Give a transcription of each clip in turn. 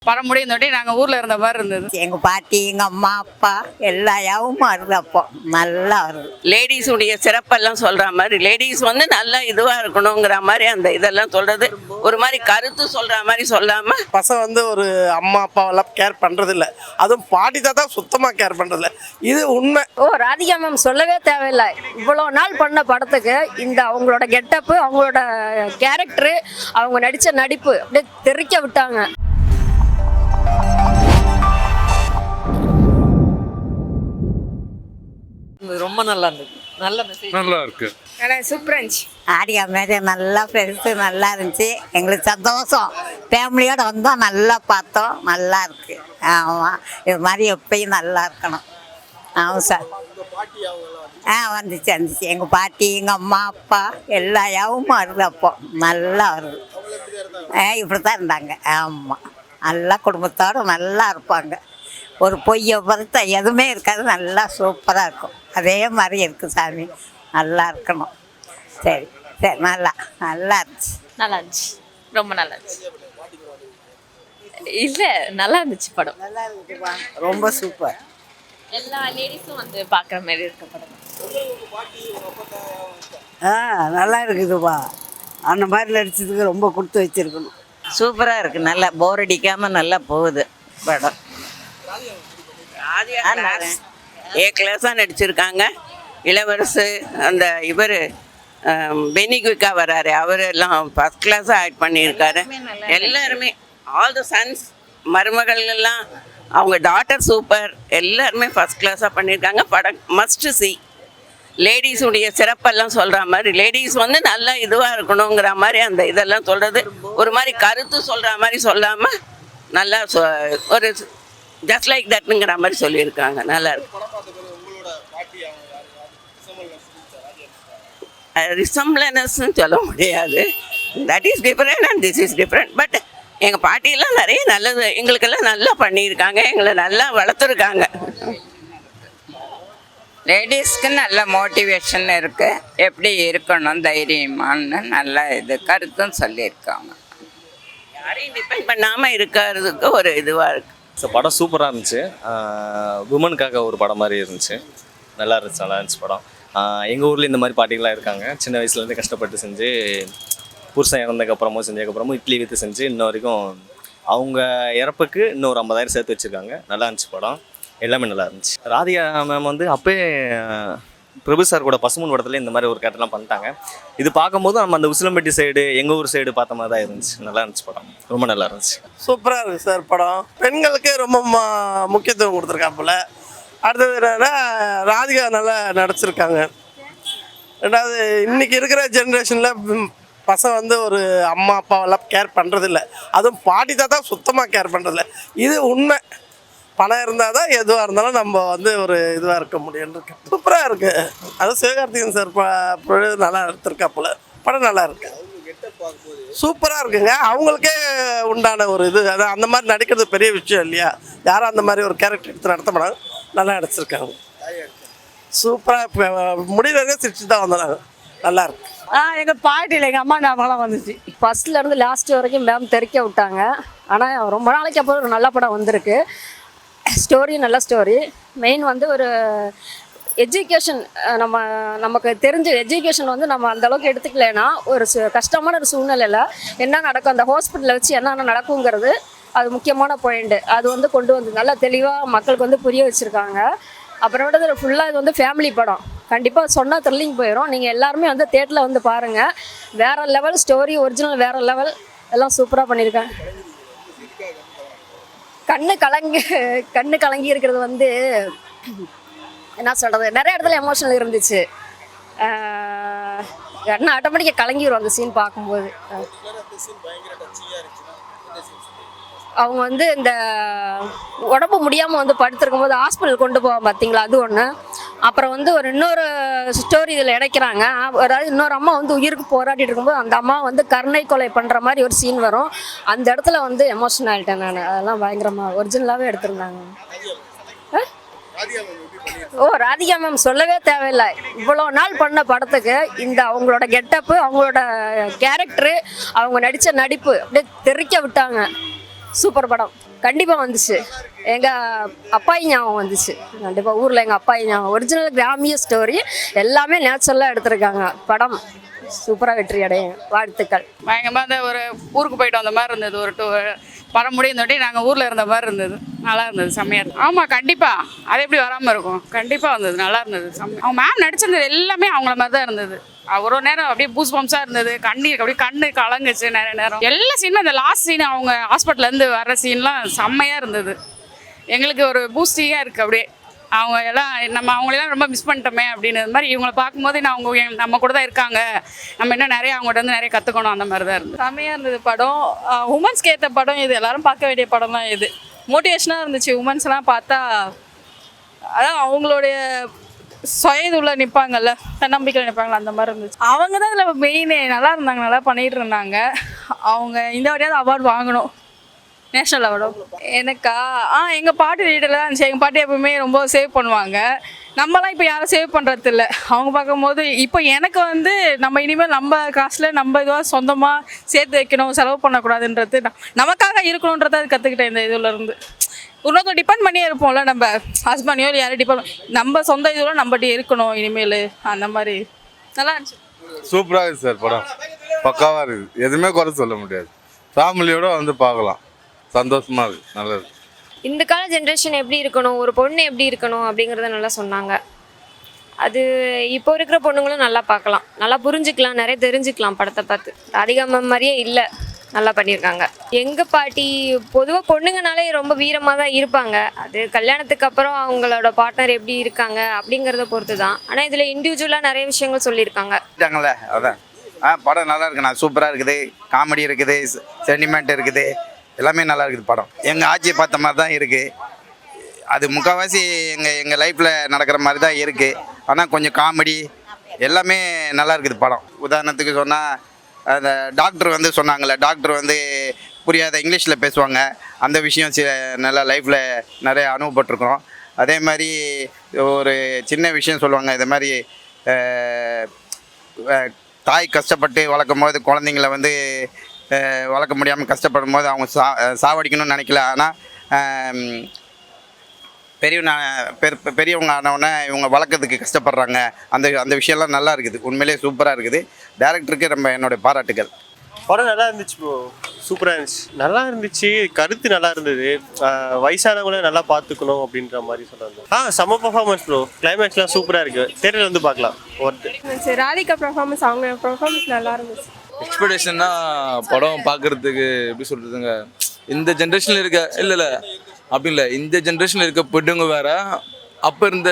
படம் முடியும் தொட்டி நாங்கள் ஊரில் இருந்த மாதிரி இருந்தது. எங்கள் பாட்டி எங்கள் அம்மா அப்பா எல்லா யாவும் வருது. அப்போ நல்லா வருது. லேடிஸுடைய சிறப்பெல்லாம் சொல்கிற மாதிரி, லேடிஸ் வந்து நல்லா இதுவாக இருக்கணுங்கிற மாதிரி அந்த இதெல்லாம் சொல்கிறது ஒரு மாதிரி கருத்து சொல்கிற மாதிரி சொல்லாமல். பசங்க வந்து ஒரு அம்மா அப்பாவெல்லாம் கேர் பண்ணுறதில்ல, அதுவும் பாட்டி தாத்தா சுத்தமாக கேர் பண்ணுறதில்ல. இது உண்மை. ராதிகா மேம் சொல்லவே தேவையில்லை. இவ்வளோ நாள் பண்ண படத்துக்கு இந்த அவங்களோட கெட்டப்பு, அவங்களோட கேரக்டரு, அவங்க நடித்த நடிப்பு அப்படியே தெறிக்க விட்டாங்க. ரொம்ப நல்லா இருந்தது. நல்ல மெசேஜ். நல்லா இருக்கு. சூப்பராக இருந்துச்சு. ஆடியோ மாரி நல்லா பெருசு நல்லா இருந்துச்சு. எங்களுக்கு சந்தோஷம். ஃபேமிலியோடு வந்தோம், நல்லா பார்த்தோம், நல்லா இருக்கு. ஆமாம், இது மாதிரி எப்பயும் நல்லா இருக்கணும். ஆமாம் சார். வந்துச்சு. எங்கள் பாட்டி எங்கள் அம்மா அப்பா எல்லா யாவும் வருது. அப்போ நல்லா வருது. இப்படி தான் இருந்தாங்க. ஆமாம், நல்லா குடும்பத்தோடு நல்லா இருப்பாங்க. ஒரு பொய்யை பொறுத்த எதுவுமே இருக்காது. நல்லா சூப்பராக இருக்கும். அதே மாதிரி இருக்குது சாமி. நல்லா இருக்கணும். சரி சரி, நல்லா நல்லா இருந்துச்சு. நல்லா இருந்துச்சு, ரொம்ப நல்லா இருந்துச்சு. இல்லை, நல்லா இருந்துச்சு படம். நல்லா இருக்குப்பா, ரொம்ப சூப்பர். எல்லா லேடிஸும் வந்து பார்க்குற மாதிரி இருக்க படம். நல்லா இருக்குதுப்பா. அந்த மாதிரி நடிச்சதுக்கு ரொம்ப கொடுத்து வச்சிருக்கணும். சூப்பராக இருக்குது. நல்லா போர் அடிக்காமல் நல்லா போகுது படம். ஏ கிளாஸாக நடிச்சிருக்காங்க. இளவரசு அந்த இவர் பெனிகுவிக்கா வராரு, அவர் எல்லாம் ஃபஸ்ட் கிளாஸாக ஆக்ட் பண்ணியிருக்காரு. எல்லாருமே ஆல் த சன்ஸ், மருமகள் எல்லாம், அவங்க டாட்டர் சூப்பர். எல்லாருமே ஃபஸ்ட் கிளாஸாக பண்ணியிருக்காங்க. படம் மஸ்ட் சி. லேடிஸுடைய சிறப்பெல்லாம் சொல்கிற மாதிரி, லேடிஸ் வந்து நல்லா இதுவாக இருக்கணுங்கிற மாதிரி அந்த இதெல்லாம் சொல்கிறது ஒரு மாதிரி கருத்து சொல்கிற மாதிரி சொல்லாமல் நல்லா ஒரு ஜஸ்ட் லைக் தட்னுங்கிற மாதிரி சொல்லியிருக்காங்க. நல்லா இருக்கு. ரிசம்பிளன்ஸ்ன்னு சொல்ல முடியாது. That is different and this is different. But எங்கள் பாட்டியெல்லாம் நிறைய நல்லது எங்களுக்கெல்லாம் நல்லா பண்ணியிருக்காங்க. எங்களை நல்லா வளர்த்துருக்காங்க. லேடிஸ்க்கு நல்ல மோட்டிவேஷன் இருக்குது. எப்படி இருக்கணும் தைரியமானு நல்ல இது கருத்தும் சொல்லியிருக்காங்க. யாரையும் டிபெண்ட் பண்ணாமல் இருக்கிறதுக்கு ஒரு இதுவாக இருக்குது. ஸோ படம் சூப்பராக இருந்துச்சு. உமனுக்காக ஒரு படம் மாதிரி இருந்துச்சு. நல்லா இருந்துச்சு படம். எங்கள் ஊரில் இந்த மாதிரி பாட்டிகளாக இருக்காங்க. சின்ன வயசுலேருந்து கஷ்டப்பட்டு செஞ்சு, புருஷன் இறந்ததுக்கப்புறமும் செஞ்சதுக்கப்புறமும் இட்லி விற்று செஞ்சு இன்ன வரைக்கும் அவங்க இறப்புக்கு இன்னொரு 50,000 சேர்த்து வச்சுருக்காங்க. நல்லா இருந்துச்சு படம். எல்லாமே நல்லா இருந்துச்சு. ராதிகா மேம் வந்து அப்போயே பிரபு சார் கூட பசுமன் படத்துல இந்த மாதிரி ஒரு கேரக்டர்லாம் பண்ணிட்டாங்க. இது பார்க்கும்போது நம்ம அந்த உசிலம்பட்டி சைடு, எங்கள் ஊர் சைடு பார்த்த மாதிரி தான் இருந்துச்சு. நல்லா இருந்துச்சு படம். ரொம்ப நல்லா இருந்துச்சு. சூப்பராக இருக்குது சார் படம். பெண்களுக்கு ரொம்ப முக்கியத்துவம் கொடுத்துருக்காப்புல. அடுத்தது என்னன்னா, ராதிகா நல்லா நடிச்சிருக்காங்க. ரெண்டாவது, இன்றைக்கி இருக்கிற ஜென்ரேஷனில் பசங்க வந்து ஒரு அம்மா அப்பாவெல்லாம் கேர் பண்ணுறதில்ல, அதுவும் பாட்டி தாத்தா சுத்தமாக கேர் பண்ணுறதில்ல. இது உண்மை. பணம் இருந்தால் தான் எதுவாக இருந்தாலும் நம்ம வந்து ஒரு இதுவாக இருக்க முடியும்னு இருக்கு. சூப்பராக இருக்குது. அதுவும் சிவகார்த்திகேயன் சார் நல்லா எடுத்திருக்காப்புல. படம் நல்லா இருக்கு. சூப்பராக இருக்குங்க. அவங்களுக்கே உண்டான ஒரு இது. அதான் அந்த மாதிரி நடிக்கிறது பெரிய விஷயம் இல்லையா? யாரும் அந்த மாதிரி ஒரு கேரக்டர் எடுத்து நடத்த மாட்டாங்க. நல்லா நடிச்சிருக்காங்க. சூப்பராக முடியல சிரிச்சு தான் வந்தாங்க. நல்லா இருக்கு. எங்கள் பாட்டியில் எங்கள் அம்மா ஞாபகம் வந்துச்சு. ஃபர்ஸ்ட்லேருந்து லாஸ்ட் வரைக்கும் மேம் தெறிக்க விட்டாங்க. ஆனால் ரொம்ப நாளைக்கு அப்புறம் ஒரு நல்ல படம் வந்திருக்கு. ஸ்டோரி நல்ல ஸ்டோரி. மெயின் வந்து ஒரு எஜுகேஷன், நமக்கு தெரிஞ்ச எஜுகேஷன் வந்து நம்ம அந்தளவுக்கு எடுத்துக்கலைன்னா ஒரு கஷ்டமான ஒரு சூழ்நிலையில் என்ன நடக்கும், அந்த ஹாஸ்பிட்டலில் வச்சு என்னென்ன நடக்குங்கிறது அது முக்கியமான பாயிண்ட்டு. அது வந்து கொண்டு வந்து நல்லா தெளிவாக மக்களுக்கு வந்து புரிய வச்சுருக்காங்க. அப்புறமேட்டு ஃபுல்லாக இது வந்து ஃபேமிலி படம். கண்டிப்பாக சொன்னால் த்ரில்லிங் போயிடும். நீங்கள் எல்லாருமே வந்து தேட்டரில் வந்து பாருங்கள். வேறு லெவல் ஸ்டோரி, ஒரிஜினல் வேறு லெவல், எல்லாம் சூப்பராக பண்ணியிருக்கேன். கண்ணு கலங்கி இருக்கிறது வந்து என்ன சொல்கிறது, நிறைய இடத்துல எமோஷனல் இருந்துச்சு. கண்ணு ஆட்டோமேட்டிக்காக கலங்கிடும் அந்த சீன் பார்க்கும்போது. அவங்க வந்து இந்த உடம்பு முடியாமல் வந்து படுத்துருக்கும் போது ஹாஸ்பிட்டல் கொண்டு போவாங்க பார்த்தீங்களா, அது ஒன்று. அப்புறம் வந்து இன்னொரு ஸ்டோரி இதில் இணைக்கிறாங்க. அதாவது இன்னொரு அம்மா வந்து உயிருக்கு போராடிட்டு இருக்கும்போது அந்த அம்மா வந்து கருணை கொலை பண்ணுற மாதிரி ஒரு சீன் வரும். அந்த இடத்துல வந்து எமோஷனல் ஆகிட்டேன் நான். அதெல்லாம் பயங்கரமாக ஒரிஜினலாகவே எடுத்திருந்தாங்க. ராதிகா மேம் சொல்லவே தேவையில்லை. இவ்வளோ நாள் பண்ண படத்துக்கு இந்த அவங்களோட கெட்டப்பு, அவங்களோட கேரக்டரு, அவங்க நடித்த நடிப்பு அப்படியே தெறிக்க விட்டாங்க. சூப்பர் படம். கண்டிப்பாக வந்துச்சு. எங்கள் அப்பாயி ஞாபகம் வந்துச்சு. கண்டிப்பாக ஊரில் எங்கள் அப்பாயி ஞாபகம். ஒரிஜினல் கிராமிய ஸ்டோரி எல்லாமே நேச்சுரலாக எடுத்திருக்காங்க. படம் சூப்பராக வெற்றி அடையும். வாழ்த்துக்கள். பயங்கரமாக அந்த ஒரு ஊருக்கு போயிட்டு வந்த மாதிரி இருந்தது. ஒரு படம் முடிந்தோட்டி நாங்கள் ஊரில் இருந்த மாதிரி இருந்தது. நல்லா இருந்தது, செம்மையாக இருந்தது. ஆமாம், கண்டிப்பாக. அது எப்படி வராமல் இருக்கும்? கண்டிப்பாக வந்தது, நல்லா இருந்தது. அவங்க மேம் நடிச்சிருந்தது எல்லாமே அவங்கள மாதிரி தான் இருந்தது. ஒரு நேரம் அப்படியே பூஸ் பம்ஸாக இருந்தது. அப்படியே கண்ணு கலங்குச்சு நிறைய நேரம். எல்லா சீனும் அந்த லாஸ்ட் சீன் அவங்க ஹாஸ்பிட்டல்லேருந்து வர்ற சீன்லாம் செம்மையாக இருந்தது. எங்களுக்கு ஒரு பூஸ்டிங்காக இருக்குது. அப்படியே அவங்க எல்லாம் அவங்களெல்லாம் ரொம்ப மிஸ் பண்ணிட்டோமே அப்படின்னு மாதிரி இவங்களை பார்க்கும்போது அவங்க நம்ம கூட தான் இருக்காங்க, நம்ம இன்னும் நிறைய அவங்கள்ட்ட வந்து நிறைய கற்றுக்கணும், அந்த மாதிரி தான் இருந்தது. செம்மையாக இருந்தது படம். உமன்ஸ்க்கு ஏற்ற படம் இது. எல்லாரும் பார்க்க வேண்டிய படம் தான் இது. மோட்டிவேஷனாக இருந்துச்சு. உமன்ஸ்லாம் பார்த்தா அதான் அவங்களுடைய சுய இதுல நிற்பாங்கல்ல, தன்னம்பிக்கையில் நிற்பாங்கல்ல, அந்த மாதிரி இருந்துச்சு. அவங்க தான் இதில் மெயினே. நல்லா இருந்தாங்க, நல்லா பண்ணிகிட்டு இருந்தாங்க. அவங்க இந்த வாட்டியாவது அவார்டு வாங்கணும், நேஷ்னல் அவார்டு. எனக்கா எங்கள் பாட்டு ரீடரில் தான் இருந்துச்சு. எங்கள் பாட்டு எப்பவுமே ரொம்ப சேவ் பண்ணுவாங்க. நம்மலாம் இப்போ யாரும் சேவ் பண்ணுறது இல்லை. அவங்க பார்க்கும்போது இப்போ எனக்கு வந்து நம்ம இனிமேல் நம்ம காசில் நம்ம இதுவாக சொந்தமாக சேர்த்து வைக்கணும், செலவு பண்ணக்கூடாதுன்றது, நமக்காக இருக்கணுன்றதை அது கற்றுக்கிட்டேன் இந்த இதில் இருந்து. இன்னொருத்தர் டிபெண்ட் பண்ணியே இருப்போம்ல, நம்ம ஹஸ்பண்டையோ இல்லை யாரும் டிபெண்ட், நம்ம சொந்த இதில் நம்மகிட்ட இருக்கணும் இனிமேல். அந்த மாதிரி நல்லா இருந்துச்சு. சூப்பராக இருக்குது சார். படம் பக்காவாக இருக்குது, எதுவுமே குறை சொல்ல முடியாது. ஃபேமிலியோடு வந்து பார்க்கலாம், சந்தோஷமாக இருக்குது, நல்லது. இந்த கால ஜென்ரேஷன் எப்படி இருக்கணும், ஒரு பொண்ணு எப்படி இருக்கணும் அப்படிங்கிறத நல்லா சொன்னாங்க. அது இப்போ இருக்கிற பொண்ணுங்களும் நல்லா பார்க்கலாம், நல்லா புரிஞ்சுக்கலாம், நிறைய தெரிஞ்சுக்கலாம் படத்தை பார்த்து. ராதிகா மேம் மாதிரியே இல்லை, நல்லா பண்ணியிருக்காங்க. எங்கள் பாட்டி பொதுவாக பொண்ணுங்கனாலே ரொம்ப வீரமாக தான் இருப்பாங்க. அது கல்யாணத்துக்கு அப்புறம் அவங்களோட பார்ட்னர் எப்படி இருக்காங்க அப்படிங்கிறத பொறுத்து தான். ஆனால் இதில் இண்டிவிஜுவலாக நிறைய விஷயங்கள் சொல்லியிருக்காங்க. அதான் படம் நல்லா இருக்குண்ணா, சூப்பராக இருக்குது. காமெடி இருக்குது, சென்டிமெண்ட் இருக்குது, எல்லாமே நல்லா இருக்குது. படம் எங்கள் ஆட்சியை பார்த்த மாதிரி தான் இருக்குது. அது முக்கால்வாசி எங்கள் லைஃப்பில் நடக்கிற மாதிரி தான் இருக்குது. ஆனால் கொஞ்சம் காமெடி எல்லாமே நல்லா இருக்குது படம். உதாரணத்துக்கு சொன்னால் அந்த டாக்டர் வந்து சொன்னாங்கள்ல, டாக்டர் வந்து புரியாத இங்கிலீஷில் பேசுவாங்க. அந்த விஷயம் நல்லா லைஃப்பில் நிறைய அனுபவப்பட்டிருக்கிறோம். அதே மாதிரி ஒரு சின்ன விஷயம் சொல்லுவாங்க, இது மாதிரி தாய் கஷ்டப்பட்டு வளர்க்கும் போது குழந்தைங்கள வந்து வளர்க்க முடியாமல் கஷ்டப்படும் போது அவங்க சாவடிக்கணும்னு நினைக்கல. ஆனால் பெரியவங்க ஆனவுடனே இவங்க வளர்க்கறதுக்கு கஷ்டப்படுறாங்க. அந்த விஷயம்லாம் நல்லா இருக்குது, உண்மையிலே சூப்பராக இருக்குது. டேரக்டருக்கு ரொம்ப என்னுடைய பாராட்டுகள். படம் நல்லா இருந்துச்சு ப்ரோ, சூப்பராக இருந்துச்சு, நல்லா இருந்துச்சு. கருத்து நல்லா இருந்தது. வயசானவங்கள நல்லா பார்த்துக்கணும் அப்படின்ற மாதிரி சொன்னாங்க. செம்ம பர்ஃபார்மன்ஸ் ப்ரோ. கிளைமேக்ஸ்லாம் சூப்பராக இருக்குது, தேட்டரில் வந்து பார்க்கலாம். ஒர்த்து. ராதிகா பர்ஃபார்மன்ஸ், அவங்க பர்ஃபார்மன்ஸ் நல்லா இருந்துச்சு. எக்ஸ்பெக்டேஷன்னா படம் பார்க்குறதுக்கு எப்படி சொல்கிறதுங்க, இந்த ஜென்ரேஷனில் இருக்க இல்லை அப்படி இல்லை, இந்த ஜென்ரேஷனில் இருக்க பொண்ணுங்க வேறு, அப்போ இருந்த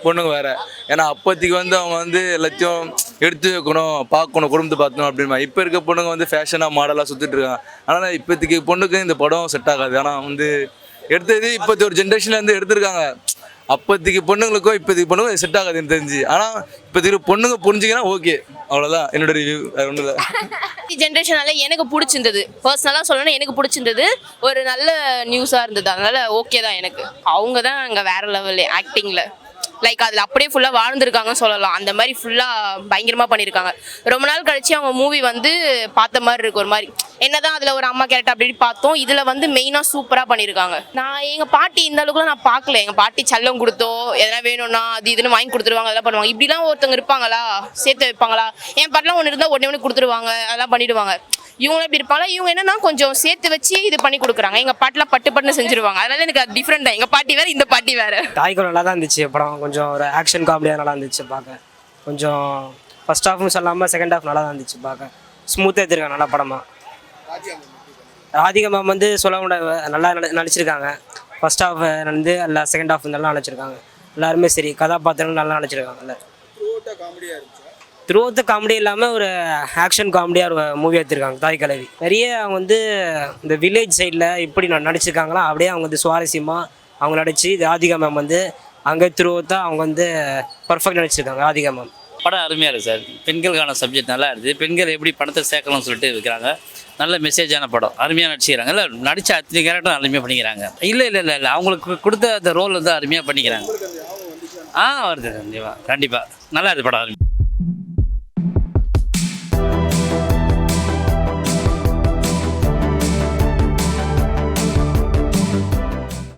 பொண்ணுங்க வேறு. ஏன்னா அப்போதைக்கு வந்து அவங்க வந்து எல்லாத்தையும் எடுத்து வைக்கணும், பார்க்கணும், குடும்பத்தை பார்க்கணும் அப்படின்னா. இப்போ இருக்க பொண்ணுங்க வந்து ஃபேஷனாக மாடலாக சுற்றிட்டு இருக்காங்க. ஆனால் இப்போதைக்கு பொண்ணுக்கு இந்த படம் செட் ஆகாது. ஆனால் வந்து எடுத்தது இப்போதைக்கு ஒரு ஜென்ரேஷன்லேருந்து எடுத்திருக்காங்க. அப்போதைக்கு பொண்ணுங்களுக்கும் இப்போதைக்கு பொண்ணுங்க செட் ஆகாது எனக்கு தெரிஞ்சு. ஆனால் இப்போதைக்கு பொண்ணுங்க புரிஞ்சிங்கன்னா ஓகே, அவ்வளோதான் என்னோட ரிவ்யூ, வேறு ஒன்றும் இல்லை. ஜென்ரேஷனால எனக்கு பிடிச்சிருந்தது, பர்சனலாக சொல்லணும்னா எனக்கு பிடிச்சிருந்தது. ஒரு நல்ல நியூஸாக இருந்தது, அதனால ஓகே தான் எனக்கு. அவங்க தான் அங்கே வேற லெவல் ஆக்டிங்கில், லைக் அதில் அப்படியே ஃபுல்லாக வாழ்ந்துருக்காங்கன்னு சொல்லலாம். அந்த மாதிரி ஃபுல்லாக பயங்கரமாக பண்ணியிருக்காங்க. ரொம்ப நாள் கழிச்சு அவங்க மூவி வந்து பார்த்த மாதிரி இருக்கு. ஒரு மாதிரி என்னதான் அதில் ஒரு அம்மா கேரக்டர் அப்படி பார்த்தோம், இதில் வந்து மெயினாக சூப்பராக பண்ணியிருக்காங்க. நான் எங்கள் பாட்டி இந்த அளவுக்குலாம் நான் பார்க்கல. எங்கள் பாட்டி செல்லம் கொடுத்தோ எதனா வேணும்னா அது இதுன்னு வாங்கி கொடுத்துருவாங்க, அதெல்லாம் பண்ணுவாங்க. இப்படிலாம் ஒருத்தவங்க இருப்பாங்களா, சேர்த்து வைப்பாங்களா? என் பாட்டிலாம் ஒன்று இருந்தால் உடனே கொடுத்துருவாங்க, அதெல்லாம் பண்ணிவிடுவாங்க. இவங்களும் இப்படி இருப்பாங்களா? இவங்க என்னன்னா கொஞ்சம் சேர்த்து வச்சு இது பண்ணி கொடுக்குறாங்க. எங்கள் பாட்டிலாம் பட்டு செஞ்சுருவாங்க. அதனால எனக்கு அது டிஃப்ரெண்ட் தான். எங்கள் பாட்டி வேறு, இந்த பாட்டி வேறு. தாய்க்குள் நல்லா தான் இருந்துச்சு படம். கொஞ்சம் ஒரு ஆக்ஷன் காமெடியாக நல்லா இருந்துச்சு பார்க்க. கொஞ்சம் ஃபர்ஸ்ட் ஹாஃப்னு சொல்லாமல் செகண்ட் ஹாஃப் நல்லா தான் இருந்துச்சு பார்க்க. ஸ்மூத்தாக எடுத்துருக்காங்க நல்லா படமாக. ராதிகா மேம் வந்து சொல்ல முடியாது, நல்லா நடிச்சிருக்காங்க. ஃபர்ஸ்ட் ஹாஃப் வந்து எல்லாம் செகண்ட் ஹாஃப் நல்லா நடிச்சிருக்காங்க. எல்லாருமே சரி, கதாபாத்திரங்கள் நல்லா நடிச்சிருக்காங்க. த்ரூ காமெடி இல்லாமல் ஒரு ஆக்ஷன் காமெடியாக ஒரு மூவி எடுத்திருக்காங்க தாய் கலவி. நிறைய அவங்க வந்து இந்த வில்லேஜ் சைடில் இப்படி நடிச்சிருக்காங்களா அப்படியே அவங்க வந்து சுவாரஸ்யமாக அவங்க நடிச்சு. ராதிகா மேம் வந்து அங்கே த்ரூத்தாக அவங்க வந்து பர்ஃபெக்ட் நடிச்சிருக்காங்க ராதிகா மேம். படம் அருமையாக இருக்குது சார். பெண்களுக்கான சப்ஜெக்ட் நல்லா இருக்குது. பெண்கள் எப்படி பணத்தை சேர்க்கணும்னு சொல்லிட்டு வைக்கிறாங்க. நல்ல மெசேஜான படம், அருமையாக நடிச்சுக்கிறாங்க. இல்லை நடித்த அத்தனை கேரக்டரும் அருமையாக பண்ணிக்கிறாங்க. இல்லை அவங்களுக்கு கொடுத்த அந்த ரோல் வந்து அருமையாக பண்ணிக்கிறாங்க. வருது கண்டிப்பாக நல்லா இருக்குது படம்.